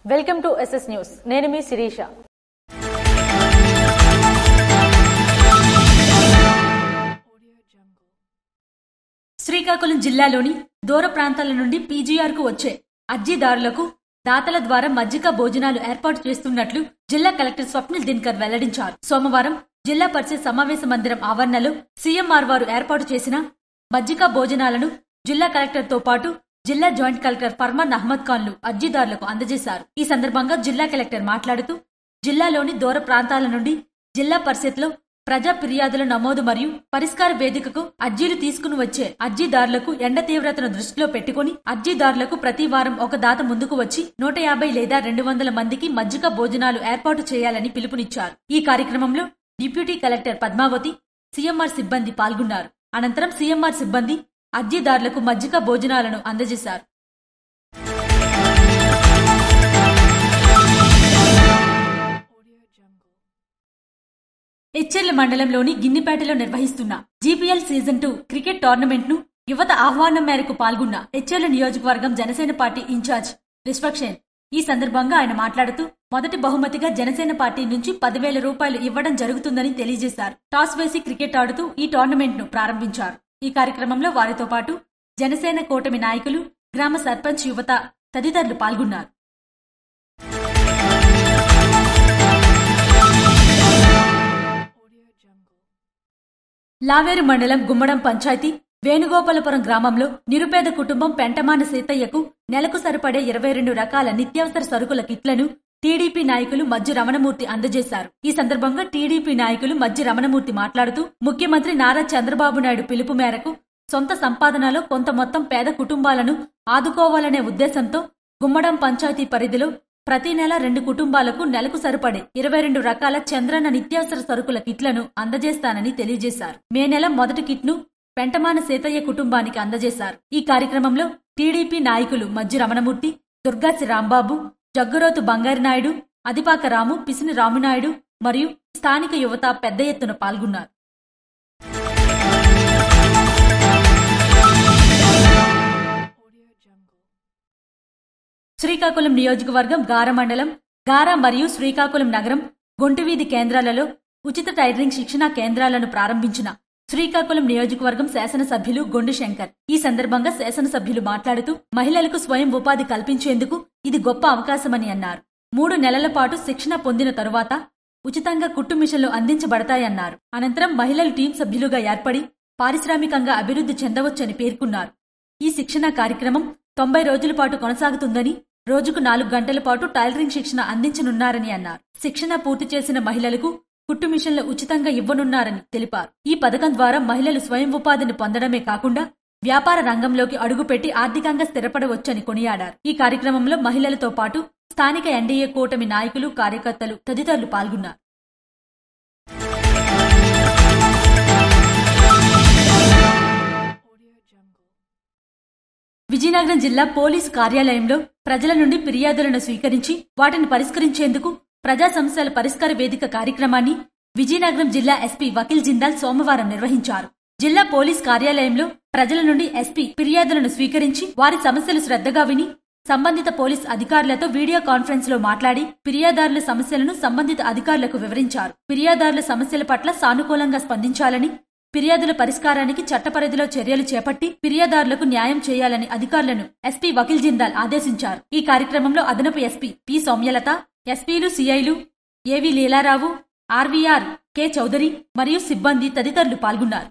Welcome to SS news. నేను మీ శిరీష. శ్రీకాకుళం జిల్లాలోని దూర ప్రాంతాల నుండి పీజీఆర్ కు వచ్చే అర్జీదారులకు దాతల ద్వారా మజ్జిగ భోజనాలు ఏర్పాటు చేస్తున్నట్లు జిల్లా కలెక్టర్ స్వప్నిల్ దినకర్ వెల్లడించారు. సోమవారం జిల్లా పరిషత్ సమావేశ మందిరం ఆవరణలో సీఎంఆర్ వారు ఏర్పాటు చేసిన మజ్జిగ భోజనాలను జిల్లా కలెక్టర్ తో పాటు జిల్లా జాయింట్ కలెక్టర్ ఫర్మాన్ అహ్మద్ ఖాన్లు అర్జీదారులకు అందజేశారు. ఈ సందర్భంగా జిల్లా కలెక్టర్ మాట్లాడుతూ జిల్లాలోని దూర ప్రాంతాల నుండి జిల్లా పరిషత్లో ప్రజా ఫిర్యాదుల నమోదు మరియు పరిష్కార వేదికకు అర్జీలు తీసుకుని వచ్చే అర్జీదారులకు ఎండ తీవ్రతను దృష్టిలో పెట్టుకుని అర్జీదారులకు ప్రతి వారం ఒక దాత ముందుకు వచ్చి 150 లేదా 200 మందికి మజ్జిగ భోజనాలు ఏర్పాటు చేయాలని పిలుపునిచ్చారు. ఈ కార్యక్రమంలో డిప్యూటీ కలెక్టర్ పద్మావతి, సీఎంఆర్ సిబ్బంది పాల్గొన్నారు. అనంతరం సీఎంఆర్ సిబ్బంది అర్జీదారులకు మజ్జిగ భోజనాలను అందజేశారు. ఎచ్చెర్ల మండలంలోని గిన్నెపేటలో నిర్వహిస్తున్న జీపీఎల్ సీజన్ 2 క్రికెట్ టోర్నమెంట్ ను యువత ఆహ్వానం మేరకు పాల్గొన్న ఎచ్చెర్ల నియోజకవర్గం జనసేన పార్టీ ఇన్ఛార్జ్ విశ్వక్షేన్ ఈ సందర్భంగా ఆయన మాట్లాడుతూ మొదటి బహుమతిగా జనసేన పార్టీ నుంచి 10,000 రూపాయలు ఇవ్వడం జరుగుతుందని తెలియజేశారు. టాస్ వేసి క్రికెట్ ఆడుతూ ఈ టోర్నమెంట్ ను ప్రారంభించారు. ఈ కార్యక్రమంలో వారితో పాటు జనసేన కూటమి నాయకులు, గ్రామ సర్పంచ్, యువత తదితరులు పాల్గొన్నారు. లావేరు మండలం గుమ్మడం పంచాయతీ వేణుగోపాలపురం గ్రామంలో నిరుపేద కుటుంబం పెంటమాన సీతయ్యకు నెలకు సరిపడే 22 రకాల నిత్యావసర సరుకుల కిట్లను టీడీపీ నాయకులు మజ్జి రమణమూర్తి అందజేశారు. ఈ సందర్భంగా టీడీపీ నాయకులు మజ్జి రమణమూర్తి మాట్లాడుతూ ముఖ్యమంత్రి నారా చంద్రబాబు నాయుడు పిలుపు మేరకు సొంత సంపాదనలో కొంత మొత్తం పేద కుటుంబాలను ఆదుకోవాలనే ఉద్దేశంతో గుమ్మడం పంచాయతీ పరిధిలో ప్రతి నెల 2 కుటుంబాలకు నెలకు సరిపడే 22 రకాల చంద్రన్న నిత్యావసర సరుకుల కిట్లను అందజేస్తానని తెలియజేశారు. మే నెల మొదటి కిట్ను పెంటమాన సీతయ్య కుటుంబానికి అందజేశారు. ఈ కార్యక్రమంలో టీడీపీ నాయకులు మజ్జి రమణమూర్తి, దుర్గాసి రాంబాబు, జగ్గురోతు బంగారినాయుడు, అదిపాక రాము, పిసిని రామునాయుడు మరియు స్థానిక యువత పెద్ద ఎత్తున పాల్గొన్నారు. శ్రీకాకుళం నియోజకవర్గం గార మండలం గార మరియు శ్రీకాకుళం నగరం గొంటువీధి కేంద్రాలలో ఉచిత టైలరింగ్ శిక్షణా కేంద్రాలను ప్రారంభించిన శ్రీకాకుళం నియోజకవర్గం శాసనసభ్యులు గొండు శంకర్ ఈ సందర్భంగా శాసనసభ్యులు మాట్లాడుతూ మహిళలకు స్వయం ఉపాధి కల్పించేందుకు ఇది గొప్ప అవకాశమని అన్నారు. 3 నెలల పాటు శిక్షణ పొందిన తరువాత ఉచితంగా కుట్టు మిషన్లు అందించబడతాయన్నారు. అనంతరం మహిళలు టీం సభ్యులుగా ఏర్పడి పారిశ్రామికంగా అభివృద్ధి చెందవచ్చని పేర్కొన్నారు. ఈ శిక్షణా కార్యక్రమం 90 రోజుల పాటు కొనసాగుతుందని, రోజుకు 4 గంటల పాటు టైలరింగ్ శిక్షణ అందించనున్నారని అన్నారు. శిక్షణ పూర్తి చేసిన మహిళలకు కుట్టు మిషన్లు ఉచితంగా ఇవ్వనున్నారని తెలిపారు. ఈ పథకం ద్వారా మహిళలు స్వయం ఉపాధిని పొందడమే కాకుండా వ్యాపార రంగంలోకి అడుగుపెట్టి ఆర్థికంగా స్థిరపడవచ్చని కొనియాడారు. ఈ కార్యక్రమంలో మహిళలతో పాటు స్థానిక ఎన్డీఏ కూటమి నాయకులు, కార్యకర్తలు తదితరులు పాల్గొన్నారు. విజయనగరం జిల్లా పోలీస్ కార్యాలయంలో ప్రజల నుండి ఫిర్యాదులను స్వీకరించి వాటిని పరిష్కరించేందుకు ప్రజా సమస్యల పరిష్కార వేదిక కార్యక్రమాన్ని విజయనగరం జిల్లా ఎస్పీ వకీల్ జిందాల్ సోమవారం నిర్వహించారు. జిల్లా పోలీస్ కార్యాలయంలో ప్రజల నుండి ఎస్పీ ఫిర్యాదులను స్వీకరించి వారి సమస్యలు శ్రద్ధగా విని సంబంధిత పోలీస్ అధికారులతో వీడియో కాన్ఫరెన్స్ లో మాట్లాడి ఫిర్యాదారుల సమస్యలను సంబంధిత అధికారులకు వివరించారు. ఫిర్యాదారుల సమస్యల పట్ల సానుకూలంగా స్పందించాలని, ఫిర్యాదుల పరిష్కారానికి చట్టపరిధిలో చర్యలు చేపట్టి ఫిర్యాదారులకు న్యాయం చేయాలని అధికారులను ఎస్పీ వకీల్ జిందాల్ ఆదేశించారు. ఈ కార్యక్రమంలో అదనపు ఎస్పీ పి సౌమ్యలత, ఎస్పీలు, సిఐలు ఏవి లీలారావు, ఆర్వీఆర్ కె చౌదరి మరియు సిబ్బంది తదితరులు పాల్గొన్నారు.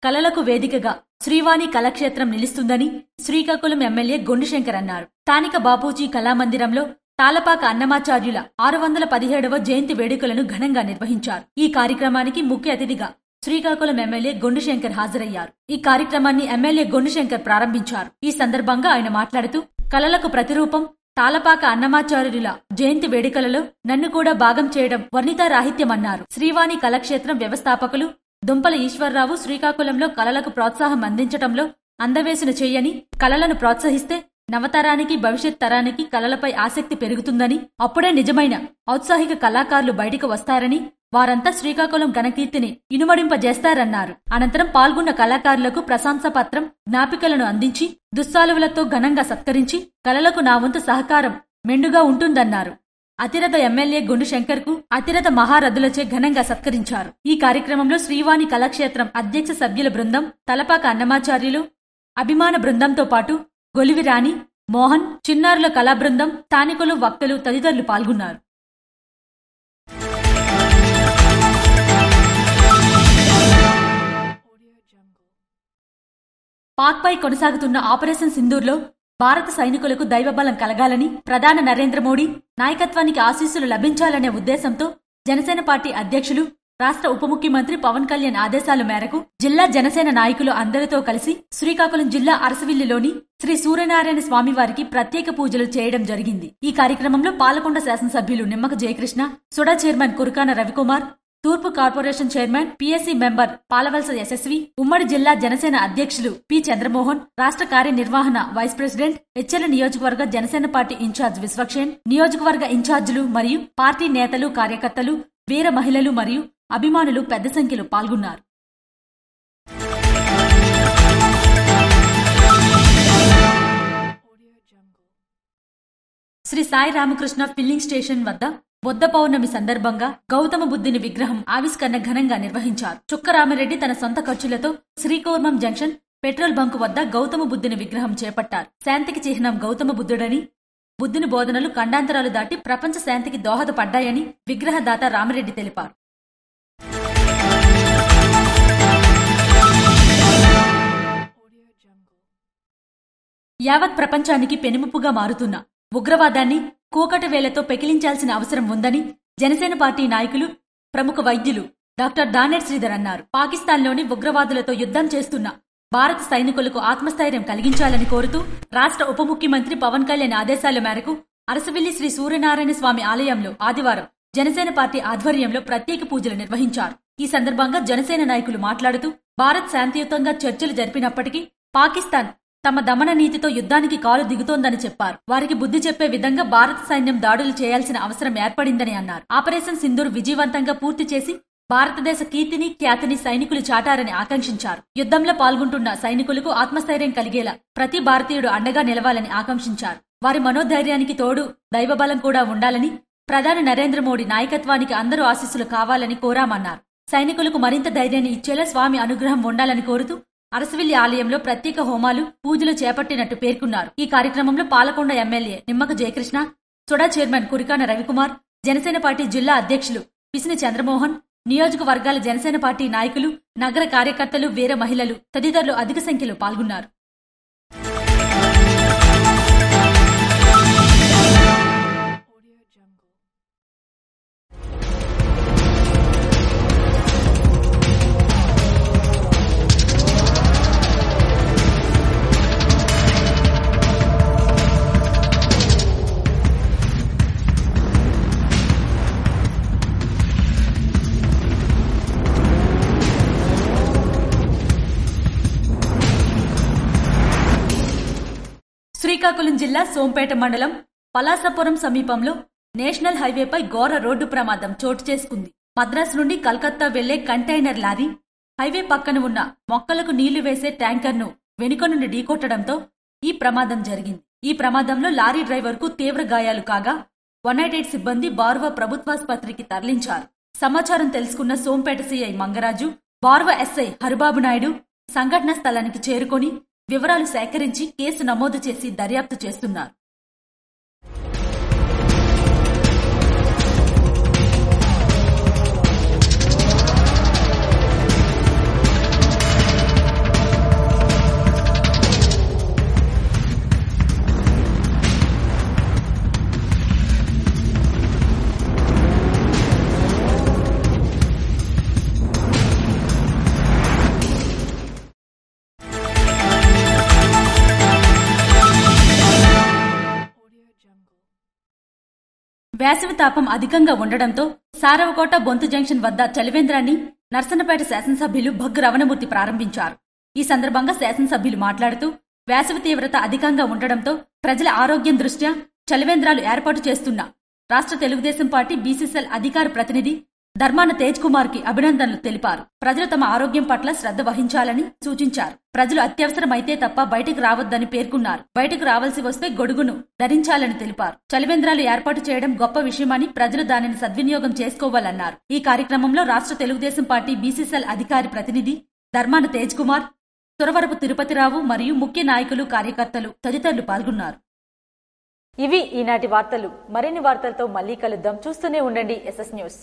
కళలకు వేదికగా శ్రీవాణి కళాక్షేత్రం నిలుస్తుందని శ్రీకాకుళం ఎమ్మెల్యే గొండు శంకర్ అన్నారు. స్థానిక బాపూజీ కళామందిరంలో తాలపాక అన్నమాచార్యుల 617వ జయంతి వేడుకలను ఘనంగా నిర్వహించారు. ఈ కార్యక్రమానికి ముఖ్య అతిథిగా శ్రీకాకుళం ఎమ్మెల్యే గొండు శంకర్ హాజరయ్యారు. ఈ కార్యక్రమాన్ని ఎమ్మెల్యే గొండు శంకర్ ప్రారంభించారు. ఈ సందర్భంగా ఆయన మాట్లాడుతూ కళలకు ప్రతిరూపం తాలపాక అన్నమాచార్యుల జయంతి వేడుకలలో నన్ను కూడా భాగం చేయడం వర్ణితారాహిత్యమన్నారు. శ్రీవాణి కళాక్షేత్రం వ్యవస్థాపకులు దుంపల ఈశ్వర్రావు శ్రీకాకుళంలో కళలకు ప్రోత్సాహం అందించటంలో అందవేసిన చెయ్యని, కళలను ప్రోత్సహిస్తే నవతరానికి భవిష్యత్ తరానికి కళలపై ఆసక్తి పెరుగుతుందని, అప్పుడే నిజమైన ఔత్సాహిక కళాకారులు బయటికి వస్తారని, వారంతా శ్రీకాకుళం ఘనకీర్తిని ఇనుమడింపజేస్తారన్నారు. అనంతరం పాల్గొన్న కళాకారులకు ప్రశంసాపత్రం, జ్ఞాపికలను అందించి దుస్సాలువలతో ఘనంగా సత్కరించి కళలకు నా వంతు సహకారం మెండుగా ఉంటుందన్నారు. అతిరథ ఎమ్మెల్యే గుండు శంకర్ కు అతిరథ మహారథులచే ఘనంగా సత్కరించారు. ఈ కార్యక్రమంలో శ్రీవాణి కళాక్షేత్రం అధ్యక్ష సభ్యుల బృందం, తలపాక అన్నమాచార్యులు, అభిమాన బృందంతో పాటు గొలివి రాణి, మోహన్, చిన్నారుల కళా బృందం, స్థానికులు, వక్తలు తదితరులు పాల్గొన్నారు. పాక్పై కొనసాగుతున్న ఆపరేషన్ సింధూర్లో భారత సైనికులకు దైవబలం కలగాలని, ప్రధాని నరేంద్ర మోడీ నాయకత్వానికి ఆశీస్సులు లభించాలనే ఉద్దేశంతో జనసేన పార్టీ అధ్యక్షులు, రాష్ట్ర ఉప ముఖ్యమంత్రి పవన్ కళ్యాణ్ ఆదేశాల మేరకు జిల్లా జనసేన నాయకులు అందరితో కలిసి శ్రీకాకుళం జిల్లా అరసవిల్లిలోని శ్రీ సూర్యనారాయణ స్వామివారికి ప్రత్యేక పూజలు చేయడం జరిగింది. ఈ కార్యక్రమంలో పాలకొండ శాసనసభ్యులు నిమ్మక జయకృష్ణ, సుడా చైర్మన్ కురకాన రవికుమార్, తూర్పు corporation chairman, PSC member Palavalasa Yashasvi, ఉమ్మడి జిల్లా జనసేన అధ్యక్షులు పి చంద్రమోహన్, రాష్ట్ర కార్యనిర్వహణ వైస్ ప్రెసిడెంట్, హెచ్చెర్ల నియోజకవర్గ జనసేన పార్టీ ఇన్ఛార్జ్ విశ్వక్షేన్, నియోజకవర్గ ఇన్ఛార్జీలు మరియు పార్టీ నేతలు, కార్యకర్తలు, వీర మహిళలు మరియు అభిమానులు పెద్ద సంఖ్యలో పాల్గొన్నారు. శ్రీ సాయి రామకృష్ణ ఫిల్లింగ్ స్టేషన్ వద్ద బుద్ధ పౌర్ణమి సందర్భంగా గౌతమ బుద్ధుని విగ్రహం ఆవిష్కరణ ఘనంగా నిర్వహించారు. చుక్కరామిరెడ్డి తన సొంత ఖర్చులతో శ్రీకూర్మం జంక్షన్ పెట్రోల్ బంకు వద్ద గౌతమ బుద్ధుని విగ్రహం చేపట్టారు. శాంతికి చిహ్నం గౌతమ బుద్ధుడని, బుద్ధుని బోధనలు ఖండాంతరాలు దాటి ప్రపంచ శాంతికి దోహదపడ్డాయని విగ్రహదాత రామిరెడ్డి తెలిపారు. యావత్ ప్రపంచానికి పెనుముప్పుగా మారుతున్న ఉగ్రవాదాన్ని కూకటి వేలతో పెకిలించాల్సిన అవసరం ఉందని జనసేన పార్టీ నాయకులు, ప్రముఖ వైద్యులు డాక్టర్ దానేర్ శ్రీధర్ అన్నారు. పాకిస్తాన్లోని ఉగ్రవాదులతో యుద్ధం చేస్తున్న భారత సైనికులకు ఆత్మస్థైర్యం కలిగించాలని కోరుతూ రాష్ట్ర ఉప ముఖ్యమంత్రి పవన్ కళ్యాణ్ ఆదేశాల మేరకు అరసవిల్లి శ్రీ సూర్యనారాయణ స్వామి ఆలయంలో ఆదివారం జనసేన పార్టీ ఆధ్వర్యంలో ప్రత్యేక పూజలు నిర్వహించారు. ఈ సందర్భంగా జనసేన నాయకులు మాట్లాడుతూ భారత్ శాంతియుతంగా చర్చలు జరిపినప్పటికీ పాకిస్తాన్ తమ దమన నీతితో యుద్ధానికి కాలు దిగుతోందని చెప్పారు. వారికి బుద్ధి చెప్పే విధంగా భారత సైన్యం దాడులు చేయాల్సిన అవసరం ఏర్పడిందని అన్నారు. ఆపరేషన్ సింధూర్ విజయవంతంగా పూర్తి చేసి భారతదేశ కీర్తిని, ఖ్యాతిని సైనికులు చాటారని ఆకాంక్షించారు. యుద్ధంలో పాల్గొంటున్న సైనికులకు ఆత్మస్థైర్యం కలిగేలా ప్రతి భారతీయుడు అండగా నిలవాలని ఆకాంక్షించారు. వారి మనోధైర్యానికి తోడు దైవబలం కూడా ఉండాలని, ప్రధాని నరేంద్ర మోడీ నాయకత్వానికి అందరూ ఆశీస్సులు కావాలని కోరామన్నారు. సైనికులకు మరింత ధైర్యాన్ని ఇచ్చేలా స్వామి అనుగ్రహం ఉండాలని కోరుతూ అరసవిల్లి ఆలయంలో ప్రత్యేక హోమాలు, పూజలు చేపట్టినట్టు పేర్కొన్నారు. ఈ కార్యక్రమంలో Palakonda MLA Nimmaka Jayakrishna, SUDA chairman Kurikana Ravikumar, Janasena party జిల్లా అధ్యక్షులు పిసిని చంద్రమోహన్, నియోజకవర్గాల జనసేన పార్టీ నాయకులు, నగర కార్యకర్తలు, వీర మహిళలు తదితరులు అధిక సంఖ్యలో పాల్గొన్నారు. శ్రీకాకుళం జిల్లా సోంపేట మండలం పలాసపురం సమీపంలో నేషనల్ హైవేపై ఘోర రోడ్డు ప్రమాదం చోటు చేసుకుంది. మద్రాసు నుండి కలకత్తా వెళ్లే కంటైనర్ లారీ హైవే పక్కన ఉన్న మొక్కలకు నీళ్లు వేసే ట్యాంకర్ను వెనుక నుండి ఢీకొట్టడంతో ఈ ప్రమాదం జరిగింది. ఈ ప్రమాదంలో లారీ డ్రైవర్కు తీవ్ర గాయాలు కాగా 188 సిబ్బంది బార్వ ప్రభుత్వాసుపత్రికి తరలించారు. సమాచారం తెలుసుకున్న సోంపేట సీఐ మంగరాజు, బార్వ ఎస్ఐ హరిబాబు నాయుడు సంఘటనా స్థలానికి చేరుకొని వివరాలు సేకరించి కేసు నమోదు చేసి దర్యాప్తు చేస్తున్నారు. వేసవి తాపం అధికంగా ఉండడంతో సారవకోట బొంతు జంక్షన్ వద్ద చలివేంద్రాన్ని నర్సన్నపేట శాసనసభ్యులు భగ్గు రవణమూర్తి ప్రారంభించారు. ఈ సందర్భంగా శాసనసభ్యులు మాట్లాడుతూ వేసవి తీవ్రత అధికంగా ఉండడంతో ప్రజల ఆరోగ్యం దృష్ట్యా చలివేంద్రాలు ఏర్పాటు చేస్తున్న రాష్ట్ర తెలుగుదేశం పార్టీ బీసీసీఎల్ అధికార ప్రతినిధి ధర్మాన తేజ్ కుమార్ కి అభినందనలు తెలిపారు. ప్రజలు తమ ఆరోగ్యం పట్ల శ్రద్ధ వహించాలని సూచించారు. ప్రజలు అత్యవసరమైతే తప్ప బయటకు రావద్దని పేర్కొన్నారు. బయటకు రావాల్సి వస్తే గొడుగును ధరించాలని తెలిపారు. చలివేంద్రాలు ఏర్పాటు చేయడం గొప్ప విషయమని ప్రజలు దానిని సద్వినియోగం చేసుకోవాలన్నారు. ఈ కార్యక్రమంలో రాష్ట్ర తెలుగుదేశం పార్టీ బీసీసీఎల్ అధికారి ప్రతినిధి ధర్మాన తేజ్ కుమార్, సురవరపు తిరుపతిరావు మరియు ముఖ్య నాయకులు, కార్యకర్తలు తదితరులు పాల్గొన్నారు. ఇవి ఈనాటి వార్తలు. మరిన్ని వార్తలతో మళ్ళీ కలుద్దాం. చూస్తూనే ఉండండి ఎస్ఎస్ న్యూస్.